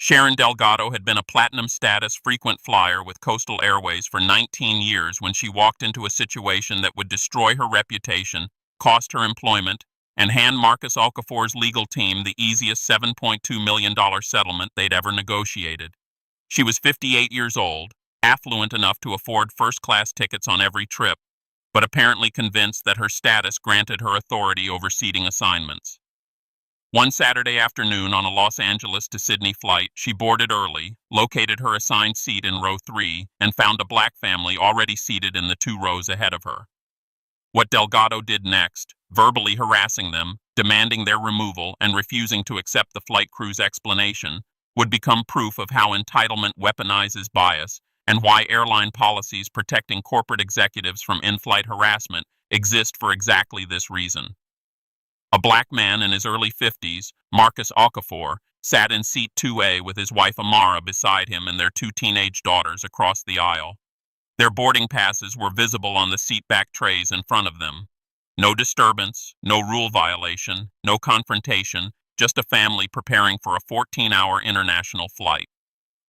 Sharon Delgado had been a platinum status frequent flyer with Coastal Airways for 19 years when she walked into a situation that would destroy her reputation, cost her employment, and hand Marcus Okafor's legal team the easiest $7.2 million settlement they'd ever negotiated. She was 58 years old, affluent enough to afford first-class tickets on every trip, but apparently convinced that her status granted her authority over seating assignments. One Saturday afternoon on a Los Angeles to Sydney flight, she boarded early, located her assigned seat in row 3, and found a black family already seated in the 2 rows ahead of her. What Delgado did next, verbally harassing them, demanding their removal, and refusing to accept the flight crew's explanation, would become proof of how entitlement weaponizes bias and why airline policies protecting corporate executives from in-flight harassment exist for exactly this reason. A black man in his early 50s, Marcus Okafor, sat in seat 2A with his wife Amara beside him and their 2 teenage daughters across the aisle. Their boarding passes were visible on the seatback trays in front of them. No disturbance, no rule violation, no confrontation, just a family preparing for a 14-hour international flight.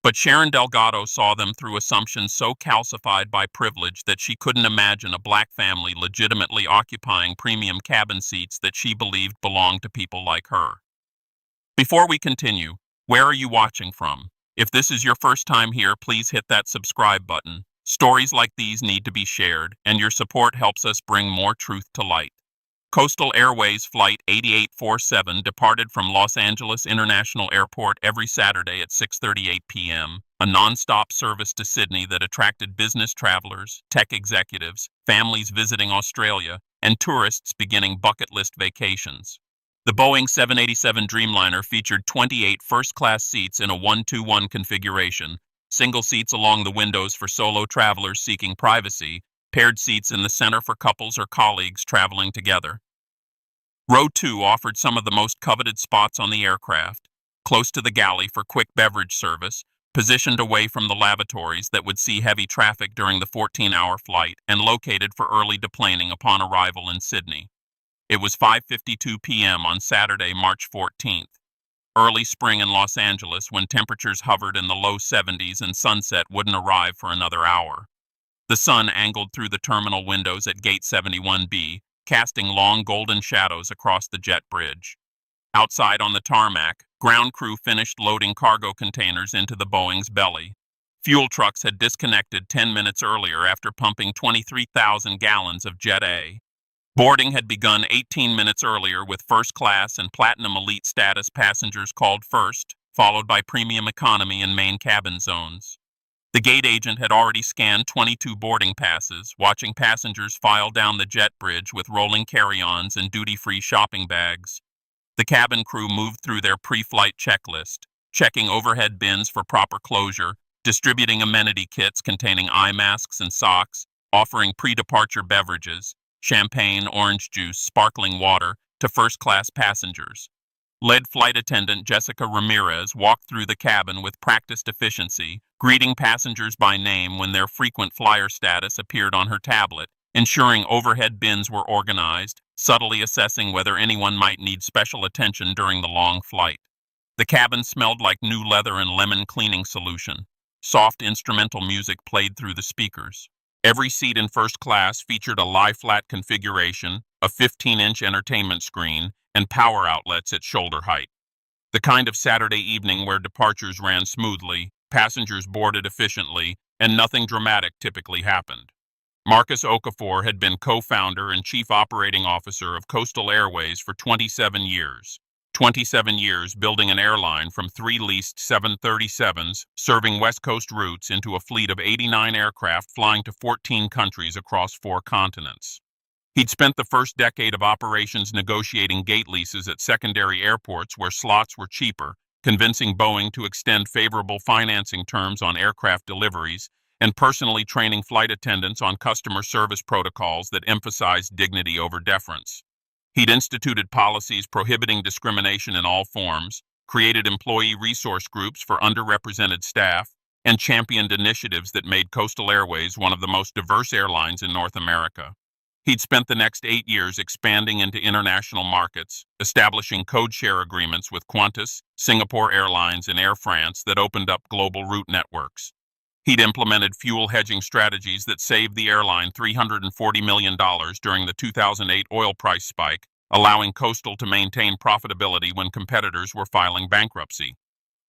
But Sharon Delgado saw them through assumptions so calcified by privilege that she couldn't imagine a black family legitimately occupying premium cabin seats that she believed belonged to people like her. Before we continue, where are you watching from? If this is your first time here, please hit that subscribe button. Stories like these need to be shared, and your support helps us bring more truth to light. Coastal Airways Flight 8847 departed from Los Angeles International Airport every Saturday at 6:38 p.m., a non-stop service to Sydney that attracted business travelers, tech executives, families visiting Australia, and tourists beginning bucket list vacations. The Boeing 787 Dreamliner featured 28 first-class seats in a 1-2-1 configuration, single seats along the windows for solo travelers seeking privacy, paired seats in the center for couples or colleagues traveling together. Row 2 offered some of the most coveted spots on the aircraft, close to the galley for quick beverage service, positioned away from the lavatories that would see heavy traffic during the 14-hour flight, and located for early deplaning upon arrival in Sydney. It was 5:52 p.m. on Saturday, March 14th. Early spring in Los Angeles when temperatures hovered in the low 70s and sunset wouldn't arrive for another hour. The sun angled through the terminal windows at Gate 71B, casting long golden shadows across the jet bridge. Outside on the tarmac, ground crew finished loading cargo containers into the Boeing's belly. Fuel trucks had disconnected 10 minutes earlier after pumping 23,000 gallons of Jet A. Boarding had begun 18 minutes earlier with first-class and platinum elite status passengers called first, followed by premium economy and main cabin zones. The gate agent had already scanned 22 boarding passes, watching passengers file down the jet bridge with rolling carry-ons and duty-free shopping bags. The cabin crew moved through their pre-flight checklist, checking overhead bins for proper closure, distributing amenity kits containing eye masks and socks, offering pre-departure beverages, champagne, orange juice, sparkling water, to first-class passengers. Lead flight attendant Jessica Ramirez walked through the cabin with practiced efficiency, greeting passengers by name when their frequent flyer status appeared on her tablet, ensuring overhead bins were organized, subtly assessing whether anyone might need special attention during the long flight. The cabin smelled like new leather and lemon cleaning solution. Soft instrumental music played through the speakers. Every seat in first class featured a lie-flat configuration, a 15-inch entertainment screen, and power outlets at shoulder height. The kind of Saturday evening where departures ran smoothly, passengers boarded efficiently, and nothing dramatic typically happened. Marcus Okafor had been co-founder and chief operating officer of Coastal Airways for 27 years. 27 years building an airline from 3 leased 737s, serving West Coast routes into a fleet of 89 aircraft flying to 14 countries across 4 continents. He'd spent the first decade of operations negotiating gate leases at secondary airports where slots were cheaper, convincing Boeing to extend favorable financing terms on aircraft deliveries, and personally training flight attendants on customer service protocols that emphasized dignity over deference. He'd instituted policies prohibiting discrimination in all forms, created employee resource groups for underrepresented staff, and championed initiatives that made Coastal Airways one of the most diverse airlines in North America. He'd spent the next 8 years expanding into international markets, establishing code-share agreements with Qantas, Singapore Airlines, and Air France that opened up global route networks. He'd implemented fuel hedging strategies that saved the airline $340 million during the 2008 oil price spike, allowing Coastal to maintain profitability when competitors were filing bankruptcy.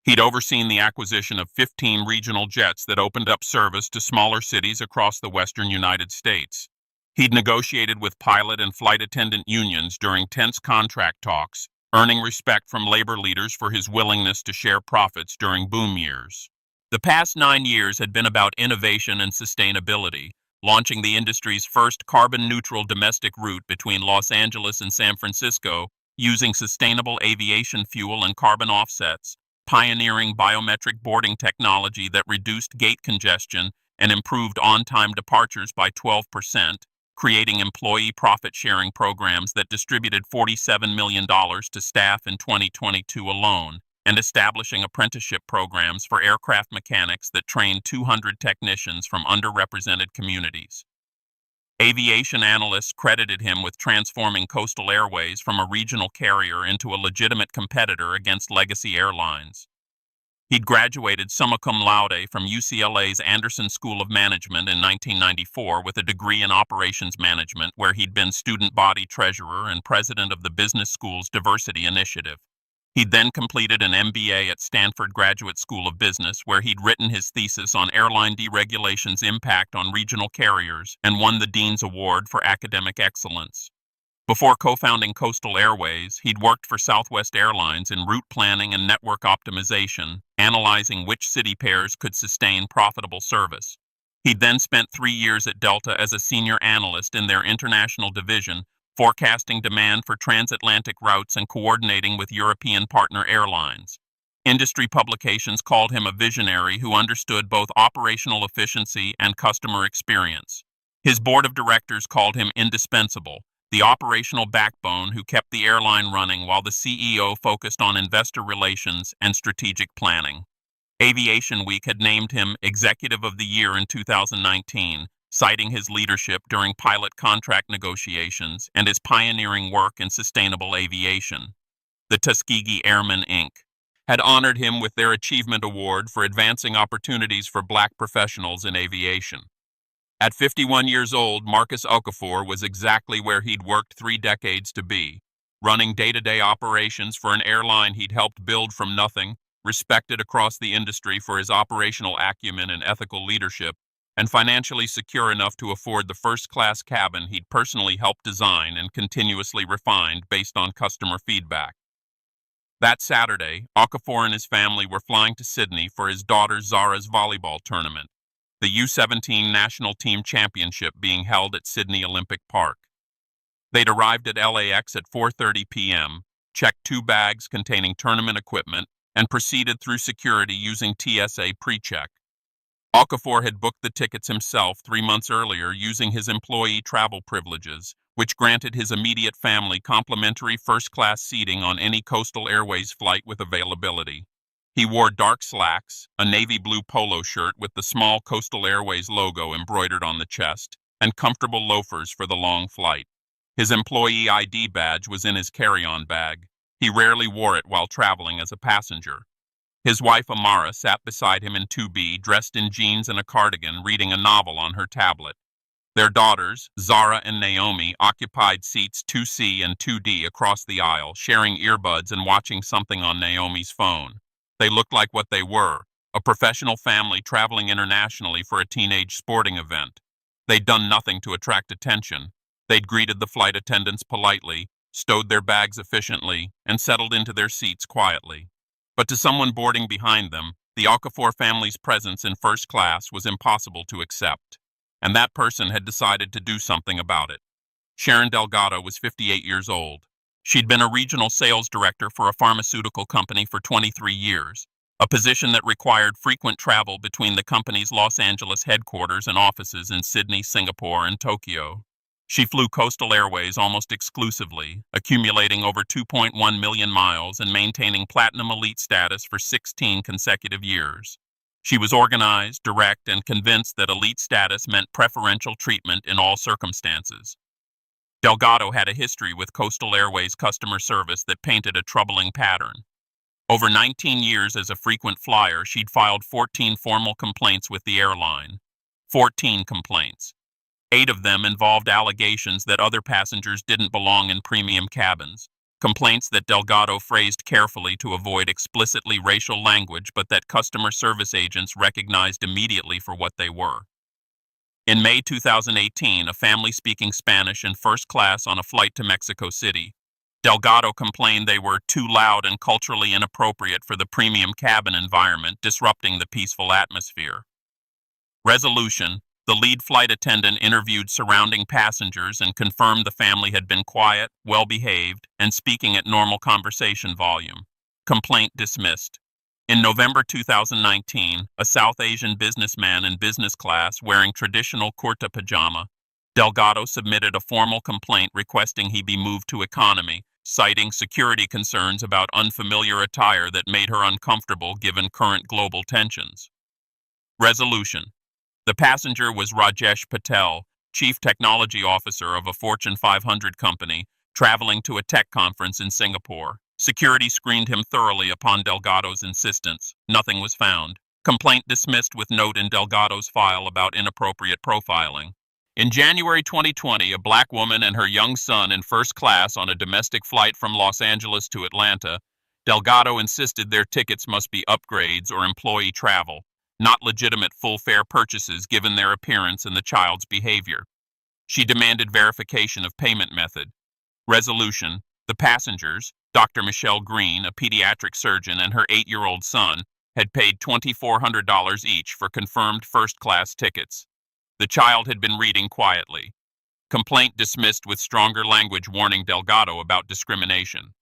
He'd overseen the acquisition of 15 regional jets that opened up service to smaller cities across the western United States. He'd negotiated with pilot and flight attendant unions during tense contract talks, earning respect from labor leaders for his willingness to share profits during boom years. The past 9 years had been about innovation and sustainability, launching the industry's first carbon-neutral domestic route between Los Angeles and San Francisco using sustainable aviation fuel and carbon offsets, pioneering biometric boarding technology that reduced gate congestion and improved on-time departures by 12%, creating employee profit-sharing programs that distributed $47 million to staff in 2022 alone, and establishing apprenticeship programs for aircraft mechanics that trained 200 technicians from underrepresented communities. Aviation analysts credited him with transforming Coastal Airways from a regional carrier into a legitimate competitor against legacy airlines. He'd graduated summa cum laude from UCLA's Anderson School of Management in 1994 with a degree in operations management, where he'd been student body treasurer and president of the business school's diversity initiative. He'd then completed an MBA at Stanford Graduate School of Business, where he'd written his thesis on airline deregulation's impact on regional carriers and won the Dean's Award for Academic Excellence. Before co-founding Coastal Airways, he'd worked for Southwest Airlines in route planning and network optimization, analyzing which city pairs could sustain profitable service. He'd then spent 3 years at Delta as a senior analyst in their international division, forecasting demand for transatlantic routes and coordinating with European partner airlines. Industry publications called him a visionary who understood both operational efficiency and customer experience. His board of directors called him indispensable, the operational backbone who kept the airline running while the CEO focused on investor relations and strategic planning. Aviation Week had named him Executive of the Year in 2019, citing his leadership during pilot contract negotiations and his pioneering work in sustainable aviation. The Tuskegee Airmen, Inc. had honored him with their Achievement Award for advancing opportunities for Black professionals in aviation. At 51 years old, Marcus Okafor was exactly where he'd worked 3 decades to be, running day-to-day operations for an airline he'd helped build from nothing, respected across the industry for his operational acumen and ethical leadership, and financially secure enough to afford the first-class cabin he'd personally helped design and continuously refined based on customer feedback. That Saturday, Okafor and his family were flying to Sydney for his daughter Zara's volleyball tournament, the U-17 National Team Championship being held at Sydney Olympic Park. They'd arrived at LAX at 4:30 p.m., checked 2 bags containing tournament equipment, and proceeded through security using TSA pre-check. Okafor had booked the tickets himself 3 months earlier using his employee travel privileges, which granted his immediate family complimentary first-class seating on any Coastal Airways flight with availability. He wore dark slacks, a navy blue polo shirt with the small Coastal Airways logo embroidered on the chest, and comfortable loafers for the long flight. His employee ID badge was in his carry-on bag. He rarely wore it while traveling as a passenger. His wife Amara sat beside him in 2B, dressed in jeans and a cardigan, reading a novel on her tablet. Their daughters, Zara and Naomi, occupied seats 2C and 2D across the aisle, sharing earbuds and watching something on Naomi's phone. They looked like what they were, a professional family traveling internationally for a teenage sporting event. They'd done nothing to attract attention. They'd greeted the flight attendants politely, stowed their bags efficiently, and settled into their seats quietly. But to someone boarding behind them, the Okafor family's presence in first class was impossible to accept, and that person had decided to do something about it. Sharon Delgado was 58 years old. She'd been a regional sales director for a pharmaceutical company for 23 years, a position that required frequent travel between the company's Los Angeles headquarters and offices in Sydney, Singapore, and Tokyo. She flew Coastal Airways almost exclusively, accumulating over 2.1 million miles and maintaining Platinum Elite status for 16 consecutive years. She was organized, direct, and convinced that elite status meant preferential treatment in all circumstances. Delgado had a history with Coastal Airways customer service that painted a troubling pattern. Over 19 years as a frequent flyer, she'd filed 14 formal complaints with the airline. 14 complaints. 8 of them involved allegations that other passengers didn't belong in premium cabins. Complaints that Delgado phrased carefully to avoid explicitly racial language, but that customer service agents recognized immediately for what they were. In May 2018, a family speaking Spanish in first class on a flight to Mexico City, Delgado complained they were too loud and culturally inappropriate for the premium cabin environment, disrupting the peaceful atmosphere. Resolution: the lead flight attendant interviewed surrounding passengers and confirmed the family had been quiet, well-behaved, and speaking at normal conversation volume. Complaint dismissed. In November 2019, a South Asian businessman in business class wearing traditional kurta pajama, Delgado submitted a formal complaint requesting he be moved to economy, citing security concerns about unfamiliar attire that made her uncomfortable given current global tensions. Resolution: the passenger was Rajesh Patel, Chief Technology Officer of a Fortune 500 company, traveling to a tech conference in Singapore. Security screened him thoroughly upon Delgado's insistence. Nothing was found. Complaint dismissed with note in Delgado's file about inappropriate profiling. In January 2020, a black woman and her young son in first class on a domestic flight from Los Angeles to Atlanta, Delgado insisted their tickets must be upgrades or employee travel, not legitimate full-fare purchases given their appearance and the child's behavior. She demanded verification of payment method. Resolution: the passengers, Dr. Michelle Green, a pediatric surgeon, and her 8-year-old son, had paid $2,400 each for confirmed first-class tickets. The child had been reading quietly. Complaint dismissed with stronger language warning Delgado about discrimination.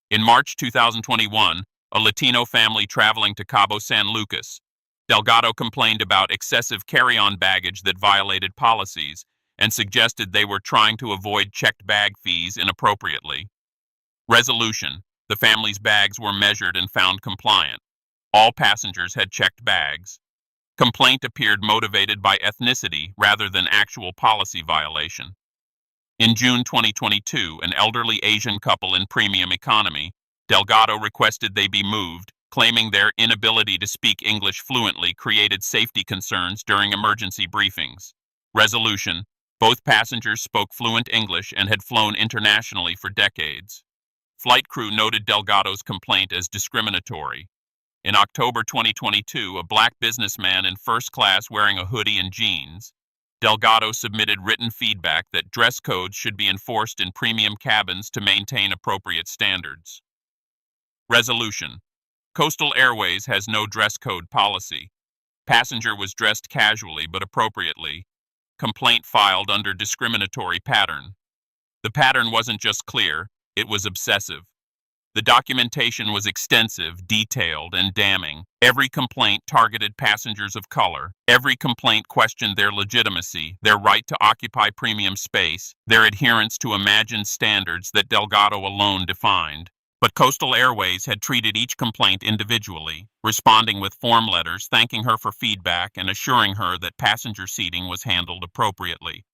In March 2021, a Latino family traveling to Cabo San Lucas, Delgado complained about excessive carry-on baggage that violated policies and suggested they were trying to avoid checked bag fees inappropriately. Resolution: the family's bags were measured and found compliant. All passengers had checked bags. Complaint appeared motivated by ethnicity rather than actual policy violation. In June 2022, an elderly Asian couple in premium economy, Delgado requested they be moved, claiming their inability to speak English fluently created safety concerns during emergency briefings. Resolution: both passengers spoke fluent English and had flown internationally for decades. Flight crew noted Delgado's complaint as discriminatory. In October 2022, a black businessman in first class wearing a hoodie and jeans, Delgado submitted written feedback that dress codes should be enforced in premium cabins to maintain appropriate standards. Resolution: Coastal Airways has no dress code policy. Passenger was dressed casually but appropriately. Complaint filed under discriminatory pattern. The pattern wasn't just clear, it was obsessive. The documentation was extensive, detailed, and damning. Every complaint targeted passengers of color. Every complaint questioned their legitimacy, their right to occupy premium space, their adherence to imagined standards that Delgado alone defined. But Coastal Airways had treated each complaint individually, responding with form letters thanking her for feedback and assuring her that passenger seating was handled appropriately.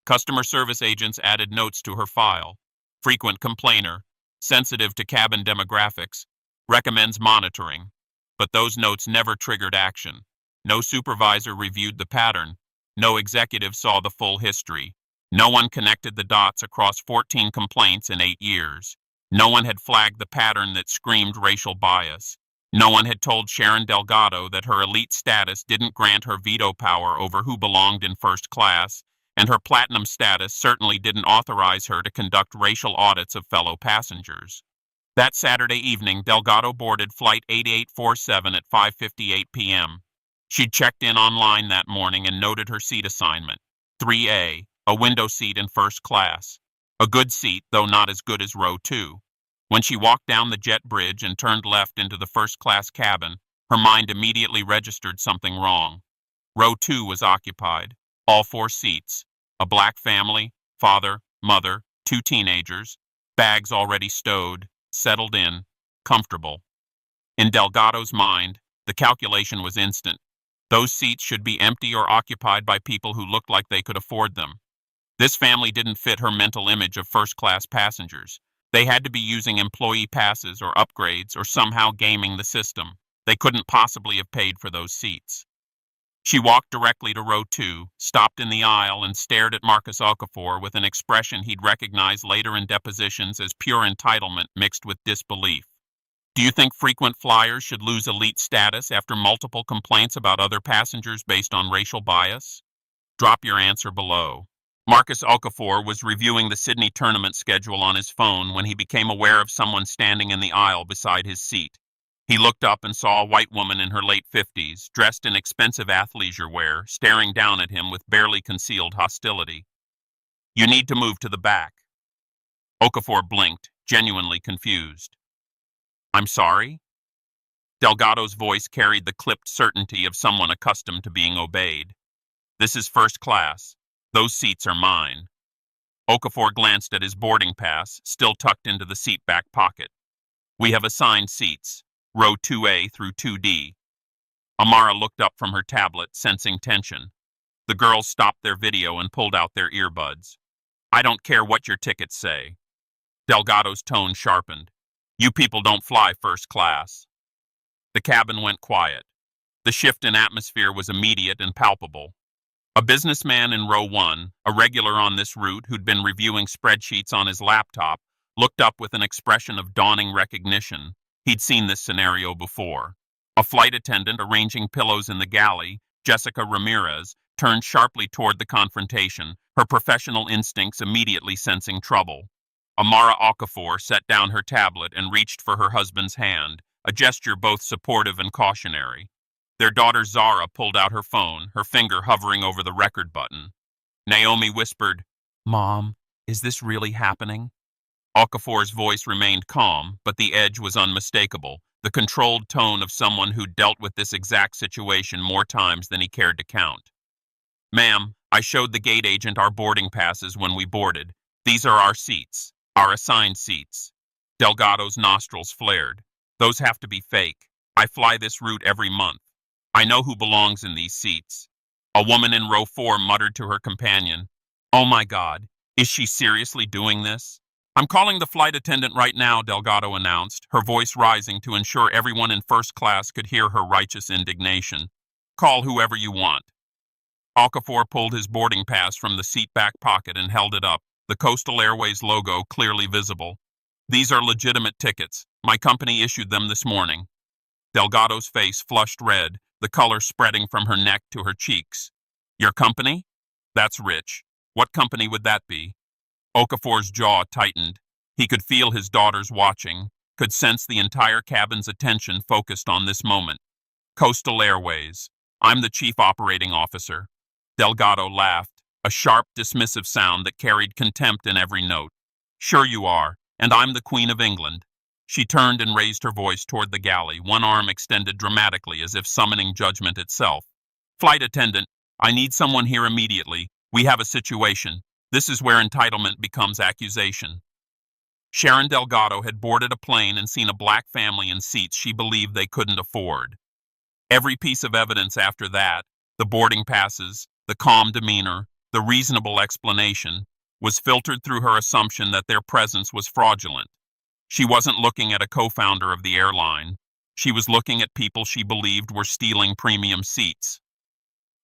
Customer service agents added notes to her file. Frequent complainer, sensitive to cabin demographics, recommends monitoring. But those notes never triggered action. No supervisor reviewed the pattern. No executive saw the full history. No one connected the dots across 14 complaints in 8 years. No one had flagged the pattern that screamed racial bias. No one had told Sharon Delgado that her elite status didn't grant her veto power over who belonged in first class, and her platinum status certainly didn't authorize her to conduct racial audits of fellow passengers. That Saturday evening, Delgado boarded Flight 8847 at 5:58 p.m. She'd checked in online that morning and noted her seat assignment, 3A, a window seat in first class. A good seat, though not as good as row 2. When she walked down the jet bridge and turned left into the first-class cabin, her mind immediately registered something wrong. Row 2 was occupied, all 4 seats. A black family, father, mother, 2 teenagers, bags already stowed, settled in, comfortable. In Delgado's mind, the calculation was instant. Those seats should be empty or occupied by people who looked like they could afford them. This family didn't fit her mental image of first-class passengers. They had to be using employee passes or upgrades or somehow gaming the system. They couldn't possibly have paid for those seats. She walked directly to row 2, stopped in the aisle, and stared at Marcus Okafor with an expression he'd recognize later in depositions as pure entitlement mixed with disbelief. Do you think frequent flyers should lose elite status after multiple complaints about other passengers based on racial bias? Drop your answer below. Marcus Okafor was reviewing the Sydney tournament schedule on his phone when he became aware of someone standing in the aisle beside his seat. He looked up and saw a white woman in her late 50s, dressed in expensive athleisure wear, staring down at him with barely concealed hostility. You need to move to the back. Okafor blinked, genuinely confused. I'm sorry? Delgado's voice carried the clipped certainty of someone accustomed to being obeyed. This is first class. Those seats are mine. Okafor glanced at his boarding pass, still tucked into the seat back pocket. We have assigned seats, row 2A through 2D. Amara looked up from her tablet, sensing tension. The girls stopped their video and pulled out their earbuds. I don't care what your tickets say. Delgado's tone sharpened. You people don't fly first class. The cabin went quiet. The shift in atmosphere was immediate and palpable. A businessman in row 1, a regular on this route who'd been reviewing spreadsheets on his laptop, looked up with an expression of dawning recognition. He'd seen this scenario before. A flight attendant arranging pillows in the galley, Jessica Ramirez, turned sharply toward the confrontation, her professional instincts immediately sensing trouble. Amara Okafor set down her tablet and reached for her husband's hand, a gesture both supportive and cautionary. Their daughter Zara pulled out her phone, her finger hovering over the record button. Naomi whispered, Mom, is this really happening? Okafor's voice remained calm, but the edge was unmistakable, the controlled tone of someone who'd dealt with this exact situation more times than he cared to count. Ma'am, I showed the gate agent our boarding passes when we boarded. These are our seats, our assigned seats. Delgado's nostrils flared. Those have to be fake. I fly this route every month. I know who belongs in these seats. A woman in row 4 muttered to her companion, Oh my God, is she seriously doing this? I'm calling the flight attendant right now, Delgado announced, her voice rising to ensure everyone in first class could hear her righteous indignation. Call whoever you want. Okafor pulled his boarding pass from the seat back pocket and held it up, the Coastal Airways logo clearly visible. These are legitimate tickets. My company issued them this morning. Delgado's face flushed red, the color spreading from her neck to her cheeks. Your company? That's rich. What company would that be? Okafor's jaw tightened. He could feel his daughters watching, could sense the entire cabin's attention focused on this moment. Coastal Airways. I'm the chief operating officer. Delgado laughed, a sharp, dismissive sound that carried contempt in every note. Sure you are, and I'm the Queen of England. She turned and raised her voice toward the galley, one arm extended dramatically as if summoning judgment itself. Flight attendant, I need someone here immediately. We have a situation. This is where entitlement becomes accusation. Sharon Delgado had boarded a plane and seen a black family in seats she believed they couldn't afford. Every piece of evidence after that, the boarding passes, the calm demeanor, the reasonable explanation, was filtered through her assumption that their presence was fraudulent. She wasn't looking at a co-founder of the airline. She was looking at people she believed were stealing premium seats.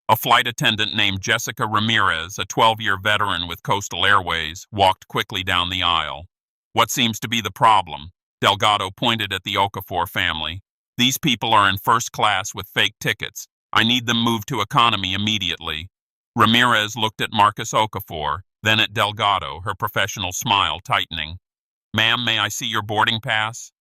A flight attendant named Jessica Ramirez, a 12-year veteran with Coastal Airways, walked quickly down the aisle. What seems to be the problem? Delgado pointed at the Okafor family. These people are in first class with fake tickets. I need them moved to economy immediately. Ramirez looked at Marcus Okafor, then at Delgado, her professional smile tightening. Ma'am, may I see your boarding pass?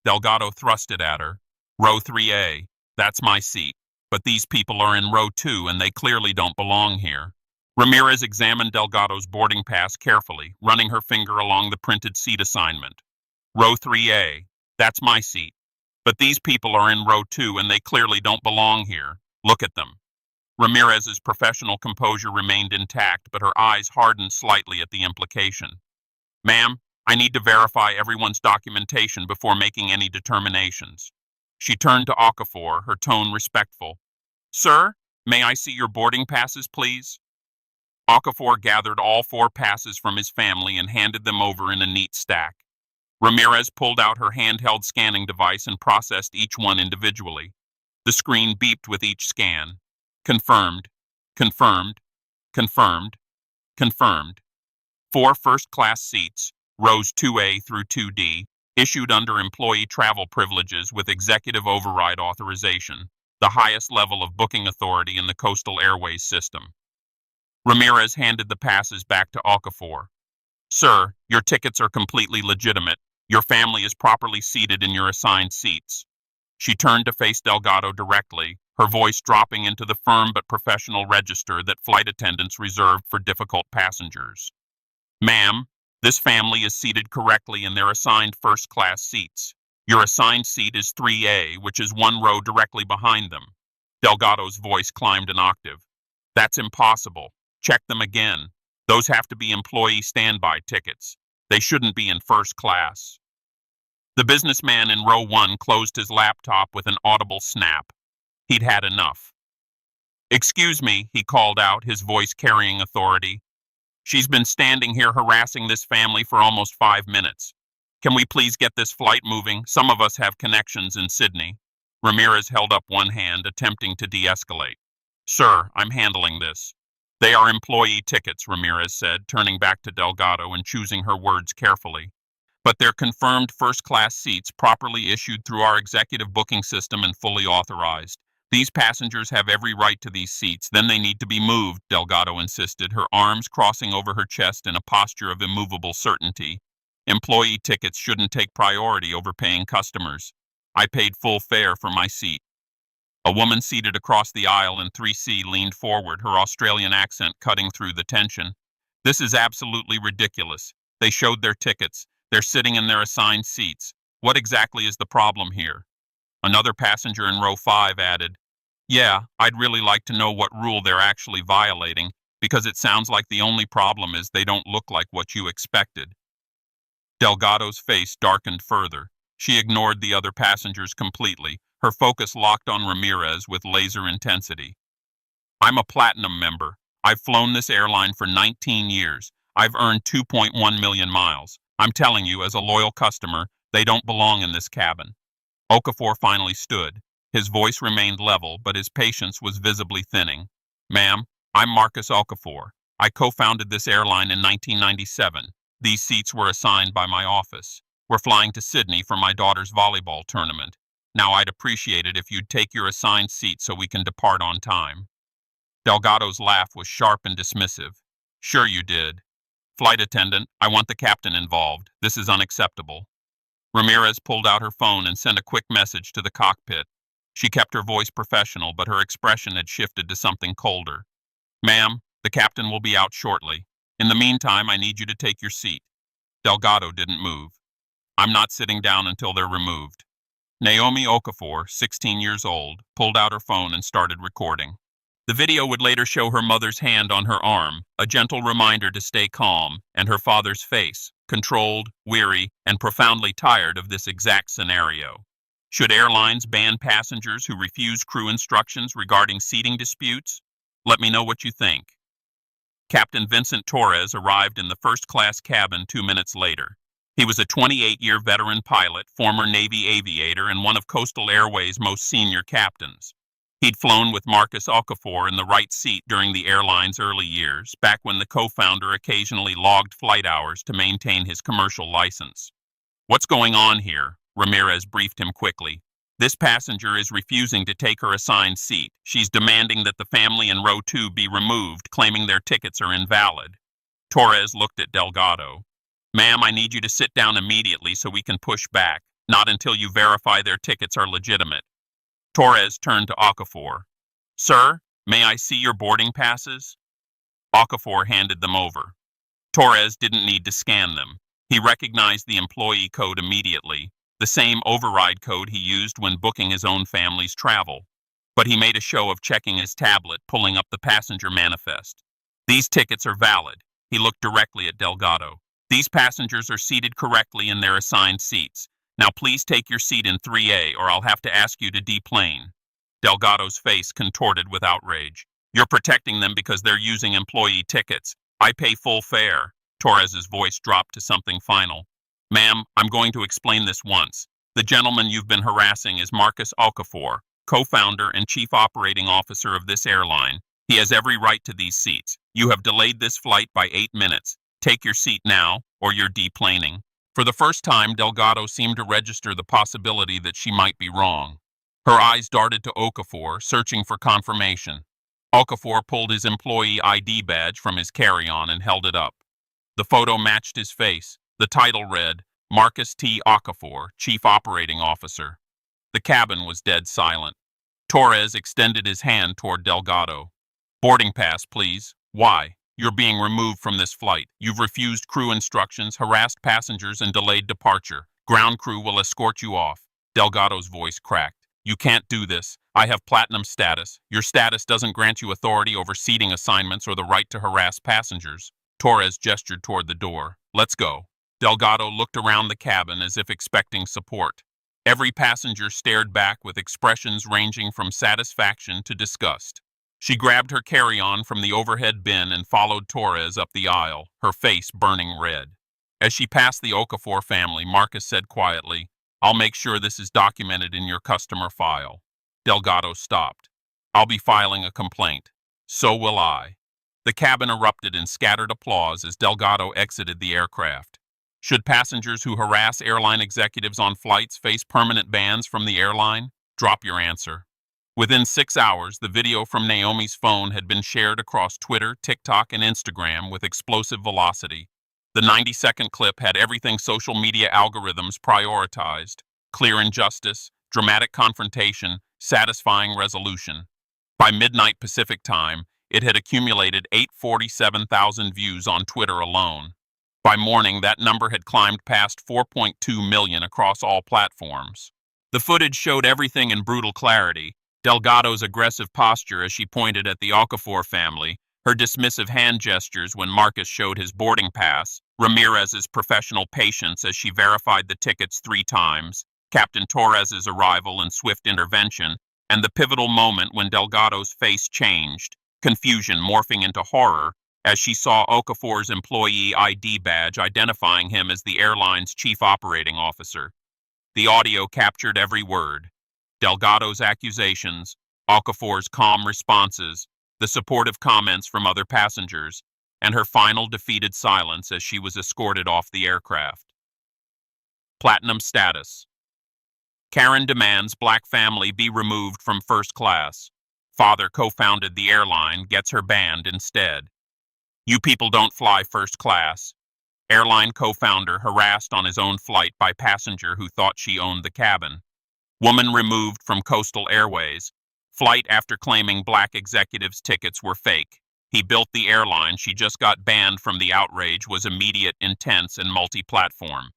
Delgado thrust it at her. Row 3A. That's my seat. But these people are in row 2 and they clearly don't belong here. Ramirez examined Delgado's boarding pass carefully, running her finger along the printed seat assignment. Row 3A. That's my seat. But these people are in row 2 and they clearly don't belong here. Look at them. Ramirez's professional composure remained intact, but her eyes hardened slightly at the implication. Ma'am, I need to verify everyone's documentation before making any determinations. She turned to Okafor, her tone respectful. Sir, may I see your boarding passes, please? Okafor gathered all 4 passes from his family and handed them over in a neat stack. Ramirez pulled out her handheld scanning device and processed each one individually. The screen beeped with each scan. Confirmed, confirmed, confirmed, confirmed. 4 first-class seats, rows 2A through 2D, issued under employee travel privileges with executive override authorization, the highest level of booking authority in the Coastal Airways system. Ramirez handed the passes back to Okafor. "Sir, your tickets are completely legitimate. Your family is properly seated in your assigned seats." She turned to face Delgado directly, her voice dropping into the firm but professional register that flight attendants reserve for difficult passengers. "Ma'am, this family is seated correctly in their assigned first-class seats. Your assigned seat is 3A, which is 1 row directly behind them." Delgado's voice climbed an octave. "That's impossible. Check them again. Those have to be employee standby tickets. They shouldn't be in first class." The businessman in row 1 closed his laptop with an audible snap. He'd had enough. "Excuse me," he called out, his voice carrying authority. "She's been standing here harassing this family for almost 5 minutes. Can we please get this flight moving? Some of us have connections in Sydney." Ramirez held up one hand, attempting to de-escalate. "Sir, I'm handling this." "They are employee tickets," Ramirez said, turning back to Delgado and choosing her words carefully. "But they're confirmed first-class seats properly issued through our executive booking system and fully authorized. These passengers have every right to these seats, then they need to be moved," Delgado insisted, her arms crossing over her chest in a posture of immovable certainty. "Employee tickets shouldn't take priority over paying customers. I paid full fare for my seat." A woman seated across the aisle in 3C leaned forward, her Australian accent cutting through the tension. "This is absolutely ridiculous. They showed their tickets. They're sitting in their assigned seats. What exactly is the problem here?" Another passenger in row 5 added, "Yeah, I'd really like to know what rule they're actually violating, because it sounds like the only problem is they don't look like what you expected." Delgado's face darkened further. She ignored the other passengers completely, her focus locked on Ramirez with laser intensity. "I'm a platinum member. I've flown this airline for 19 years. I've earned 2.1 million miles. I'm telling you, as a loyal customer, they don't belong in this cabin." Okafor finally stood. His voice remained level, but his patience was visibly thinning. "Ma'am, I'm Marcus Okafor. I co-founded this airline in 1997. These seats were assigned by my office. We're flying to Sydney for my daughter's volleyball tournament. Now I'd appreciate it if you'd take your assigned seat so we can depart on time." Delgado's laugh was sharp and dismissive. "Sure you did. Flight attendant, I want the captain involved. This is unacceptable." Ramirez pulled out her phone and sent a quick message to the cockpit. She kept her voice professional, but her expression had shifted to something colder. "Ma'am, the captain will be out shortly. In the meantime, I need you to take your seat." Delgado didn't move. "I'm not sitting down until they're removed." Naomi Okafor, 16 years old, pulled out her phone and started recording. The video would later show her mother's hand on her arm, a gentle reminder to stay calm, and her father's face, controlled, weary, and profoundly tired of this exact scenario. Should airlines ban passengers who refuse crew instructions regarding seating disputes? Let me know what you think. Captain Vincent Torres arrived in the first-class cabin 2 minutes later. He was a 28-year veteran pilot, former Navy aviator, and one of Coastal Airways' most senior captains. He'd flown with Marcus Okafor in the right seat during the airline's early years, back when the co-founder occasionally logged flight hours to maintain his commercial license. "What's going on here?" Ramirez briefed him quickly. "This passenger is refusing to take her assigned seat. She's demanding that the family in row 2 be removed, claiming their tickets are invalid." Torres looked at Delgado. "Ma'am, I need you to sit down immediately so we can push back, not until you verify their tickets are legitimate." Torres turned to Okafor. "Sir, may I see your boarding passes?" Okafor handed them over. Torres didn't need to scan them. He recognized the employee code immediately, the same override code he used when booking his own family's travel. But he made a show of checking his tablet, pulling up the passenger manifest. "These tickets are valid." He looked directly at Delgado. "These passengers are seated correctly in their assigned seats. Now please take your seat in 3A or I'll have to ask you to deplane." Delgado's face contorted with outrage. You're protecting them because they're using employee tickets. I pay full fare. Torres's voice dropped to something final. Ma'am, I'm going to explain this once. The gentleman you've been harassing is Marcus Okafor, co-founder and chief operating officer of this airline. He has every right to these seats. You have delayed this flight by 8 minutes. Take your seat now, or you're deplaning. For the first time, Delgado seemed to register the possibility that she might be wrong. Her eyes darted to Okafor, searching for confirmation. Okafor pulled his employee ID badge from his carry-on and held it up. The photo matched his face. The title read, Marcus T. Okafor, Chief Operating Officer. The cabin was dead silent. Torres extended his hand toward Delgado. Boarding pass, please. Why? You're being removed from this flight. You've refused crew instructions, harassed passengers, and delayed departure. Ground crew will escort you off. Delgado's voice cracked. You can't do this. I have platinum status. Your status doesn't grant you authority over seating assignments or the right to harass passengers. Torres gestured toward the door. Let's go. Delgado looked around the cabin as if expecting support. Every passenger stared back with expressions ranging from satisfaction to disgust. She grabbed her carry-on from the overhead bin and followed Torres up the aisle, her face burning red. As she passed the Okafor family, Marcus said quietly, I'll make sure this is documented in your customer file. Delgado stopped. I'll be filing a complaint. So will I. The cabin erupted in scattered applause as Delgado exited the aircraft. Should passengers who harass airline executives on flights face permanent bans from the airline? Drop your answer. Within 6 hours, the video from Naomi's phone had been shared across Twitter, TikTok, and Instagram with explosive velocity. The 90-second clip had everything social media algorithms prioritized: clear injustice, dramatic confrontation, satisfying resolution. By midnight Pacific time, it had accumulated 847,000 views on Twitter alone. By morning, that number had climbed past 4.2 million across all platforms. The footage showed everything in brutal clarity: Delgado's aggressive posture as she pointed at the Okafor family, her dismissive hand gestures when Marcus showed his boarding pass, Ramirez's professional patience as she verified the tickets 3 times, Captain Torres's arrival and swift intervention, and the pivotal moment when Delgado's face changed, confusion morphing into horror as she saw Okafor's employee ID badge identifying him as the airline's chief operating officer. The audio captured every word: Delgado's accusations, Okafor's calm responses, the supportive comments from other passengers, and her final defeated silence as she was escorted off the aircraft. Platinum status. Karen demands black family be removed from first class. Father co-founded the airline, gets her banned instead. You people don't fly first class. Airline co-founder harassed on his own flight by passenger who thought she owned the cabin. Woman removed from Coastal Airways. Flight after claiming black executives' tickets were fake. He built the airline. She just got banned from the outrage was immediate, intense, and multi-platform.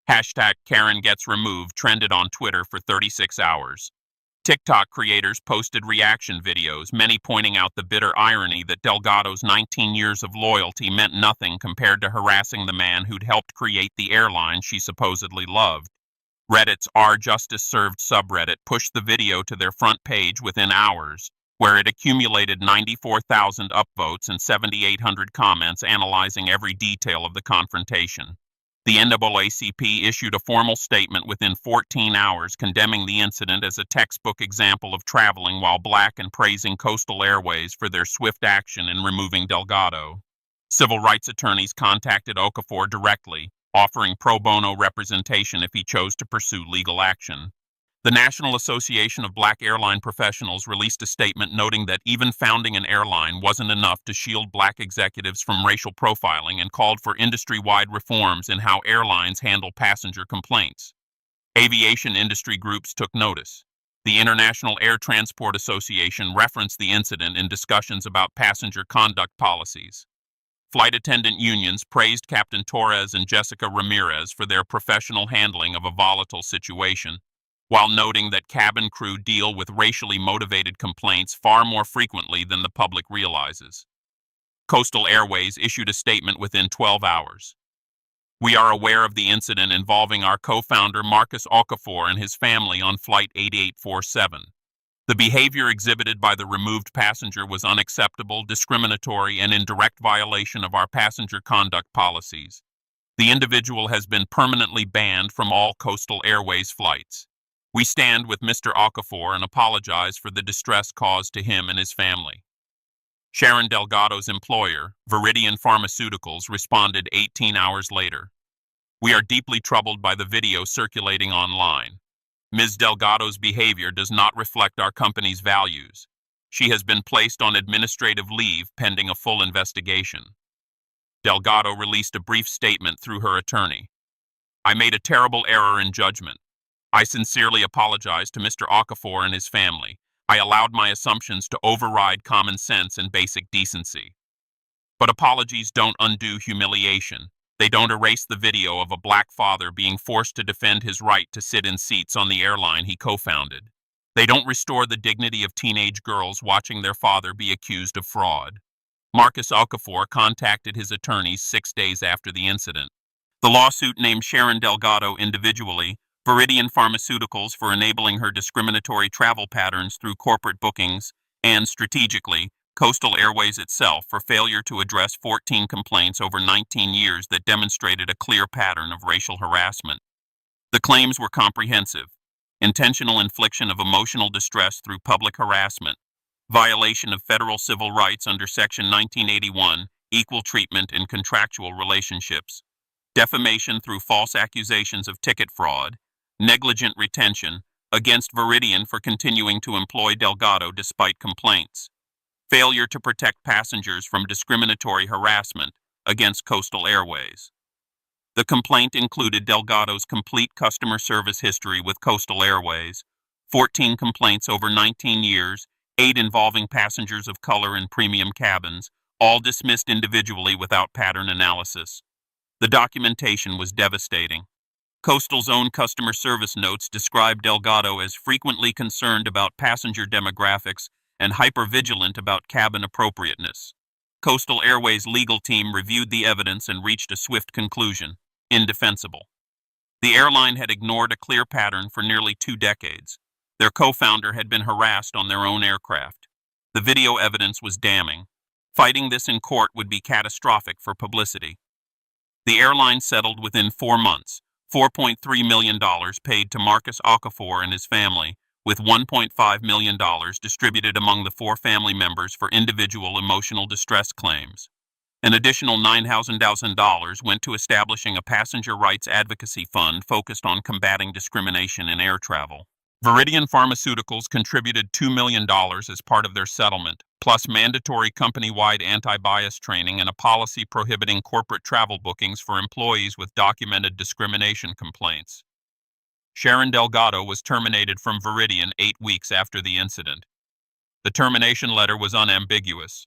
Hashtag Karen gets removed trended on Twitter for 36 hours. TikTok creators posted reaction videos, many pointing out the bitter irony that Delgado's 19 years of loyalty meant nothing compared to harassing the man who'd helped create the airline she supposedly loved. Reddit's Our Justice Served subreddit pushed the video to their front page within hours, where it accumulated 94,000 upvotes and 7,800 comments analyzing every detail of the confrontation. The NAACP issued a formal statement within 14 hours condemning the incident as a textbook example of traveling while black and praising Coastal Airways for their swift action in removing Delgado. Civil rights attorneys contacted Okafor directly, offering pro bono representation if he chose to pursue legal action. The National Association of Black Airline Professionals released a statement noting that even founding an airline wasn't enough to shield black executives from racial profiling and called for industry-wide reforms in how airlines handle passenger complaints. Aviation industry groups took notice. The International Air Transport Association referenced the incident in discussions about passenger conduct policies. Flight attendant unions praised Captain Torres and Jessica Ramirez for their professional handling of a volatile situation, while noting that cabin crew deal with racially motivated complaints far more frequently than the public realizes. Coastal Airways issued a statement within 12 hours. We are aware of the incident involving our co-founder Marcus Okafor and his family on Flight 8847. The behavior exhibited by the removed passenger was unacceptable, discriminatory, and in direct violation of our passenger conduct policies. The individual has been permanently banned from all Coastal Airways flights. We stand with Mr. Okafor and apologize for the distress caused to him and his family. Sharon Delgado's employer, Viridian Pharmaceuticals, responded 18 hours later. We are deeply troubled by the video circulating online. Ms. Delgado's behavior does not reflect our company's values. She has been placed on administrative leave pending a full investigation. Delgado released a brief statement through her attorney. I made a terrible error in judgment. I sincerely apologize to Mr. Okafor and his family. I allowed my assumptions to override common sense and basic decency. But apologies don't undo humiliation. They don't erase the video of a black father being forced to defend his right to sit in seats on the airline he co-founded. They don't restore the dignity of teenage girls watching their father be accused of fraud. Marcus Okafor contacted his attorneys 6 days after the incident. The lawsuit named Sharon Delgado individually, Viridian Pharmaceuticals for enabling her discriminatory travel patterns through corporate bookings, and strategically, Coastal Airways itself for failure to address 14 complaints over 19 years that demonstrated a clear pattern of racial harassment. The claims were comprehensive: intentional infliction of emotional distress through public harassment, violation of federal civil rights under Section 1981, equal treatment in contractual relationships, defamation through false accusations of ticket fraud, negligent retention against Viridian for continuing to employ Delgado despite complaints, failure to protect passengers from discriminatory harassment against Coastal Airways. The complaint included Delgado's complete customer service history with Coastal Airways, 14 complaints over 19 years, 8 involving passengers of color in premium cabins, all dismissed individually without pattern analysis. The documentation was devastating. Coastal's own customer service notes described Delgado as frequently concerned about passenger demographics and hypervigilant about cabin appropriateness. Coastal Airways' legal team reviewed the evidence and reached a swift conclusion: indefensible. The airline had ignored a clear pattern for nearly 2 decades. Their co-founder had been harassed on their own aircraft. The video evidence was damning. Fighting this in court would be catastrophic for publicity. The airline settled within 4 months, $4.3 million paid to Marcus Okafor and his family, with $1.5 million distributed among the 4 family members for individual emotional distress claims. An additional $9,000 went to establishing a passenger rights advocacy fund focused on combating discrimination in air travel. Viridian Pharmaceuticals contributed $2 million as part of their settlement, plus mandatory company-wide anti-bias training and a policy prohibiting corporate travel bookings for employees with documented discrimination complaints. Sharon Delgado was terminated from Viridian 8 weeks after the incident. The termination letter was unambiguous.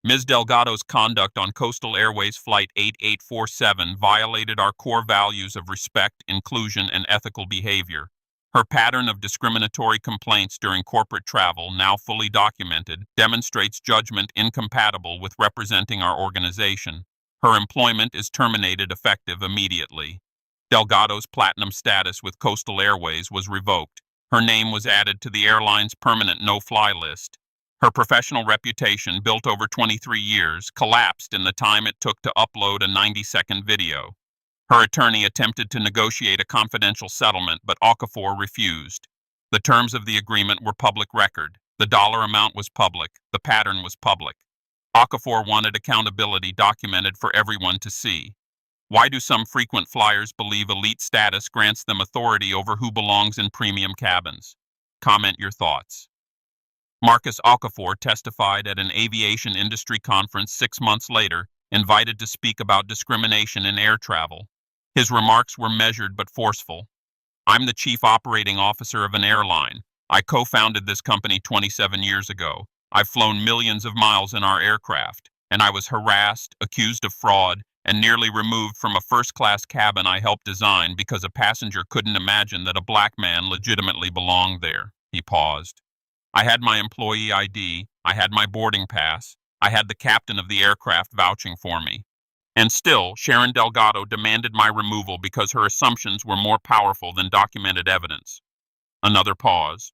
Ms. Delgado's conduct on Coastal Airways Flight 8847 violated our core values of respect, inclusion, and ethical behavior. Her pattern of discriminatory complaints during corporate travel, now fully documented, demonstrates judgment incompatible with representing our organization. Her employment is terminated effective immediately. Delgado's platinum status with Coastal Airways was revoked. Her name was added to the airline's permanent no-fly list. Her professional reputation, built over 23 years, collapsed in the time it took to upload a 90-second video. Her attorney attempted to negotiate a confidential settlement, but Okafor refused. The terms of the agreement were public record. The dollar amount was public. The pattern was public. Okafor wanted accountability documented for everyone to see. Why do some frequent flyers believe elite status grants them authority over who belongs in premium cabins? Comment your thoughts. Marcus Okafor testified at an aviation industry conference 6 months later, invited to speak about discrimination in air travel. His remarks were measured but forceful. I'm the chief operating officer of an airline. I co-founded this company 27 years ago. I've flown millions of miles in our aircraft, and I was harassed, accused of fraud, and nearly removed from a first-class cabin I helped design because a passenger couldn't imagine that a black man legitimately belonged there. He paused. I had my employee ID, I had my boarding pass, I had the captain of the aircraft vouching for me. And still, Sharon Delgado demanded my removal because her assumptions were more powerful than documented evidence. Another pause.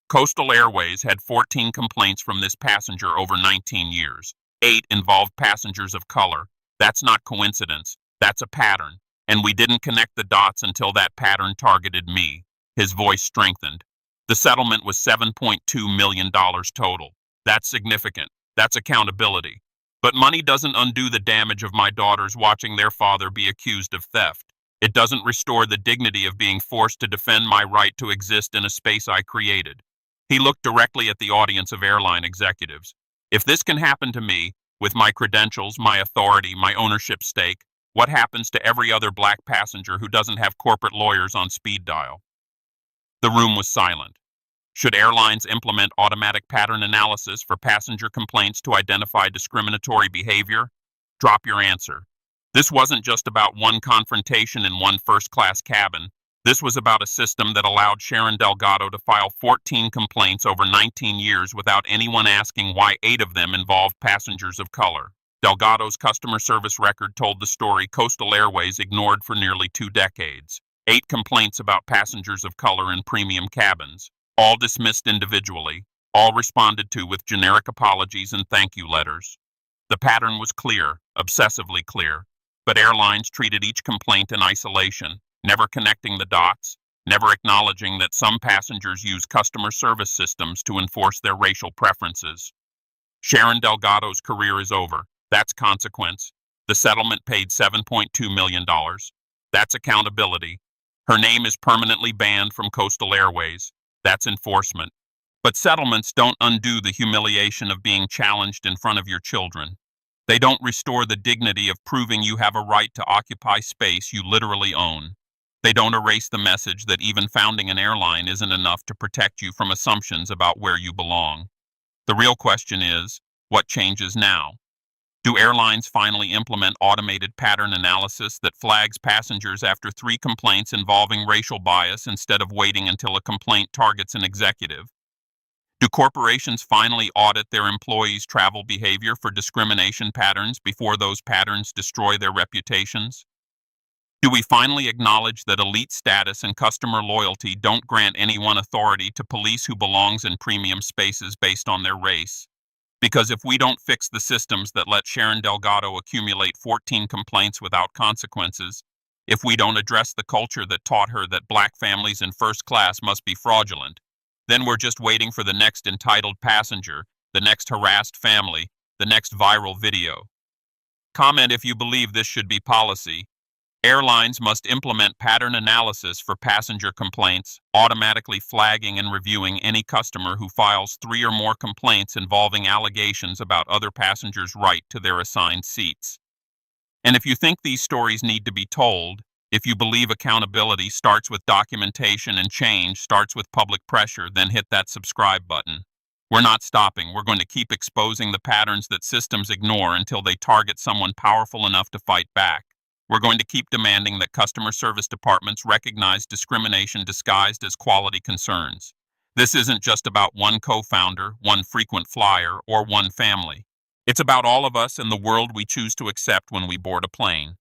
Coastal Airways had 14 complaints from this passenger over 19 years. 8 involved passengers of color. That's not coincidence. That's a pattern. And we didn't connect the dots until that pattern targeted me. His voice strengthened. The settlement was $7.2 million total. That's significant. That's accountability. But money doesn't undo the damage of my daughters watching their father be accused of theft. It doesn't restore the dignity of being forced to defend my right to exist in a space I created. He looked directly at the audience of airline executives. If this can happen to me, with my credentials, my authority, my ownership stake, what happens to every other black passenger who doesn't have corporate lawyers on speed dial? The room was silent. Should airlines implement automatic pattern analysis for passenger complaints to identify discriminatory behavior? Drop your answer. This wasn't just about one confrontation in one first-class cabin. This was about a system that allowed Sharon Delgado to file 14 complaints over 19 years without anyone asking why 8 of them involved passengers of color. Delgado's customer service record told the story Coastal Airways ignored for nearly 2 decades. 8 complaints about passengers of color in premium cabins, all dismissed individually, all responded to with generic apologies and thank you letters. The pattern was clear, obsessively clear, but airlines treated each complaint in isolation, never connecting the dots, never acknowledging that some passengers use customer service systems to enforce their racial preferences. Sharon Delgado's career is over. That's consequence. The settlement paid $7.2 million. That's accountability. Her name is permanently banned from Coastal Airways. That's enforcement. But settlements don't undo the humiliation of being challenged in front of your children. They don't restore the dignity of proving you have a right to occupy space you literally own. They don't erase the message that even founding an airline isn't enough to protect you from assumptions about where you belong. The real question is, what changes now? Do airlines finally implement automated pattern analysis that flags passengers after 3 complaints involving racial bias instead of waiting until a complaint targets an executive? Do corporations finally audit their employees' travel behavior for discrimination patterns before those patterns destroy their reputations? Do we finally acknowledge that elite status and customer loyalty don't grant anyone authority to police who belongs in premium spaces based on their race? Because if we don't fix the systems that let Sharon Delgado accumulate 14 complaints without consequences, if we don't address the culture that taught her that black families in first class must be fraudulent, then we're just waiting for the next entitled passenger, the next harassed family, the next viral video. Comment if you believe this should be policy. Airlines must implement pattern analysis for passenger complaints, automatically flagging and reviewing any customer who files 3 or more complaints involving allegations about other passengers' right to their assigned seats. And if you think these stories need to be told, if you believe accountability starts with documentation and change starts with public pressure, then hit that subscribe button. We're not stopping. We're going to keep exposing the patterns that systems ignore until they target someone powerful enough to fight back. We're going to keep demanding that customer service departments recognize discrimination disguised as quality concerns. This isn't just about one co-founder, one frequent flyer, or one family. It's about all of us and the world we choose to accept when we board a plane.